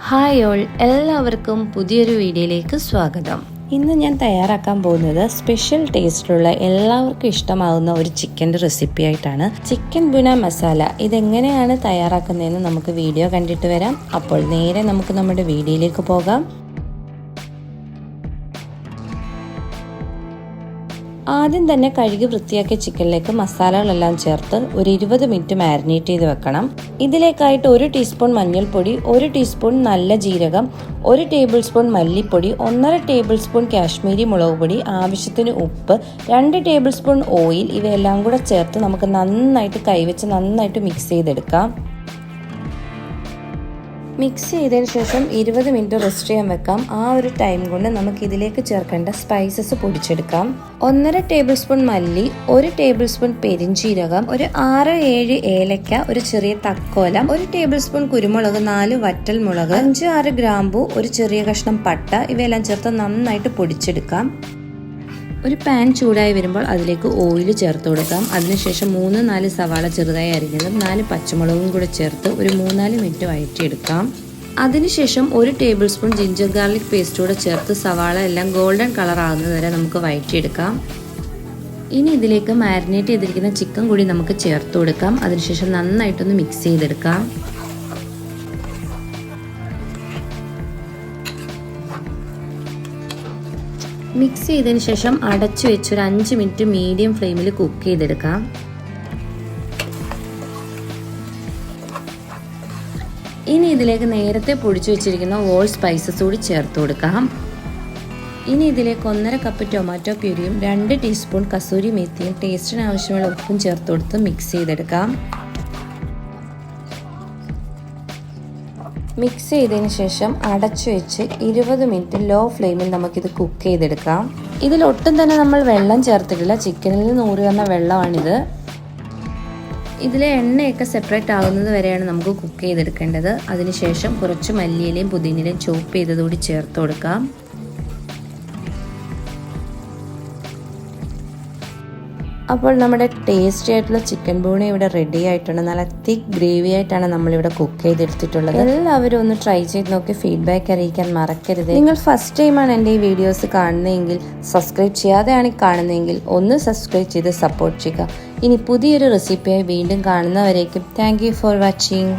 Hi all, എല്ലാവർക്കും പുതിയൊരു വീഡിയോയിലേക്ക് സ്വാഗതം. ഇന്ന് ഞാൻ തയ്യാറാക്കാൻ പോകുന്നത് സ്പെഷ്യൽ ടേസ്റ്റിലുള്ള എല്ലാവർക്കും ഇഷ്ടമാകുന്ന ഒരു ചിക്കൻ്റെ റെസിപ്പി ആയിട്ടാണ്. ചിക്കൻ ബുന മസാല. ഇതെങ്ങനെയാണ് തയ്യാറാക്കുന്നതെന്ന് നമുക്ക് വീഡിയോ കണ്ടിട്ട് വരാം. അപ്പോൾ നേരെ നമുക്ക് നമ്മുടെ വീഡിയോയിലേക്ക് പോകാം. ആദ്യം തന്നെ കഴുകി വൃത്തിയാക്കിയ ചിക്കനിലേക്ക് മസാലകളെല്ലാം ചേർത്ത് ഒരു 20 മിനിറ്റ് മാരിനേറ്റ് ചെയ്ത് വെക്കണം. ഇതിലേക്കായിട്ട് 1 ടീസ്പൂൺ മഞ്ഞൾപ്പൊടി, 1 ടീസ്പൂൺ നല്ല ജീരകം, 1 ടേബിൾ സ്പൂൺ മല്ലിപ്പൊടി, 1.5 ടേബിൾ സ്പൂൺ കാശ്മീരി മുളക് പൊടി, ആവശ്യത്തിന് ഉപ്പ്, 2 ടേബിൾ സ്പൂൺ ഓയിൽ, ഇവയെല്ലാം കൂടെ ചേർത്ത് നമുക്ക് നന്നായിട്ട് കൈവച്ച് നന്നായിട്ട് മിക്സ് ചെയ്തെടുക്കാം. മിക്സ് ചെയ്തതിന് ശേഷം 20 മിനിറ്റ് റെസ്റ്റ് ചെയ്യാൻ വെക്കാം. ആ ഒരു ടൈം കൊണ്ട് നമുക്ക് ഇതിലേക്ക് ചേർക്കേണ്ട സ്പൈസസ് പൊടിച്ചെടുക്കാം. 1.5 ടേബിൾ സ്പൂൺ മല്ലി, 1 ടേബിൾ സ്പൂൺ പെരിഞ്ചീരകം, ഒരു 6-7 ഏലക്ക, ഒരു ചെറിയ തക്കോലം, 1 ടേബിൾ സ്പൂൺ കുരുമുളക്, 4 വറ്റൽ മുളക്, 5-6 ഗ്രാമ്പു, ഒരു ചെറിയ കഷ്ണം പട്ട, ഇവയെല്ലാം ചേർത്ത് നന്നായിട്ട് പൊടിച്ചെടുക്കാം. ഒരു പാൻ ചൂടായി വരുമ്പോൾ അതിലേക്ക് ഓയിൽ ചേർത്ത് കൊടുക്കാം. അതിനുശേഷം 3-4 സവാള ചെറുതായി അരിഞ്ഞതും 4 പച്ചമുളകും കൂടെ ചേർത്ത് ഒരു 3-4 മിനിറ്റ് വഴറ്റിയെടുക്കാം. അതിനുശേഷം 1 table spoon ginger garlic paste കൂടെ ചേർത്ത് സവാള എല്ലാം ഗോൾഡൻ കളർ ആകുന്നത് വരെ നമുക്ക് വഴറ്റിയെടുക്കാം. ഇനി ഇതിലേക്ക് മാരിനേറ്റ് ചെയ്തിരിക്കുന്ന ചിക്കൻ കൂടി നമുക്ക് ചേർത്ത് കൊടുക്കാം. അതിനുശേഷം നന്നായിട്ടൊന്ന് മിക്സ് ചെയ്തെടുക്കാം. മിക്സ് ചെയ്തതിന് ശേഷം അടച്ചു വെച്ച് ഒരു 5 മിനിറ്റ് മീഡിയം ഫ്ലെയിമിൽ കുക്ക് ചെയ്തെടുക്കാം. ഇനി ഇതിലേക്ക് നേരത്തെ പൊടിച്ചു വെച്ചിരിക്കുന്ന ഓൾ സ്പൈസസ് കൂടി ചേർത്ത് കൊടുക്കാം. ഇനി ഇതിലേക്ക് 1.5 കപ്പ് ടൊമാറ്റോ പ്യൂരിയും 2 ടീസ്പൂൺ കസൂരി മേത്തിയും ടേസ്റ്റിന് ആവശ്യമുള്ള ഉപ്പും ചേർത്ത് കൊടുത്ത് മിക്സ് ചെയ്തെടുക്കാം. മിക്സ് ചെയ്തതിന് ശേഷം അടച്ചു വെച്ച് 20 മിനിറ്റ് ലോ ഫ്ലെയിമിൽ നമുക്കിത് കുക്ക് ചെയ്തെടുക്കാം. ഇതിലൊട്ടും തന്നെ നമ്മൾ വെള്ളം ചേർത്തിട്ടില്ല. ചിക്കനിൽ നിന്ന് ഊറി വന്ന വെള്ളമാണിത്. ഇതിലെ എണ്ണയൊക്കെ സെപ്പറേറ്റ് ആകുന്നത് വരെയാണ് നമുക്ക് കുക്ക് ചെയ്തെടുക്കേണ്ടത്. അതിനുശേഷം കുറച്ച് മല്ലിയിലയും പുതിനയിലയും ചോപ്പ് ചെയ്തതുകൂടി ചേർത്ത് കൊടുക്കാം. അപ്പോൾ നമ്മുടെ ടേസ്റ്റി ആയിട്ടുള്ള ചിക്കൻ ബൂണ ഇവിടെ റെഡി ആയിട്ടുണ്ട്. നല്ല തിക്ക് ഗ്രേവി ആയിട്ടാണ് നമ്മളിവിടെ കുക്ക് ചെയ്തെടുത്തിട്ടുള്ളത്. എല്ലാവരും ഒന്ന് ട്രൈ ചെയ്ത് നോക്കി ഫീഡ്ബാക്ക് അറിയിക്കാൻ മറക്കരുത്. നിങ്ങൾ ഫസ്റ്റ് ടൈമാണ് എൻ്റെ ഈ വീഡിയോസ് കാണുന്നതെങ്കിൽ, സബ്സ്ക്രൈബ് ചെയ്യാതെയാണ് കാണുന്നതെങ്കിൽ ഒന്ന് സബ്സ്ക്രൈബ് ചെയ്ത് സപ്പോർട്ട് ചെയ്യുക. ഇനി പുതിയൊരു റെസിപ്പിയായി വീണ്ടും കാണുന്നവരേക്കും താങ്ക് യു ഫോർ വാച്ചിങ്.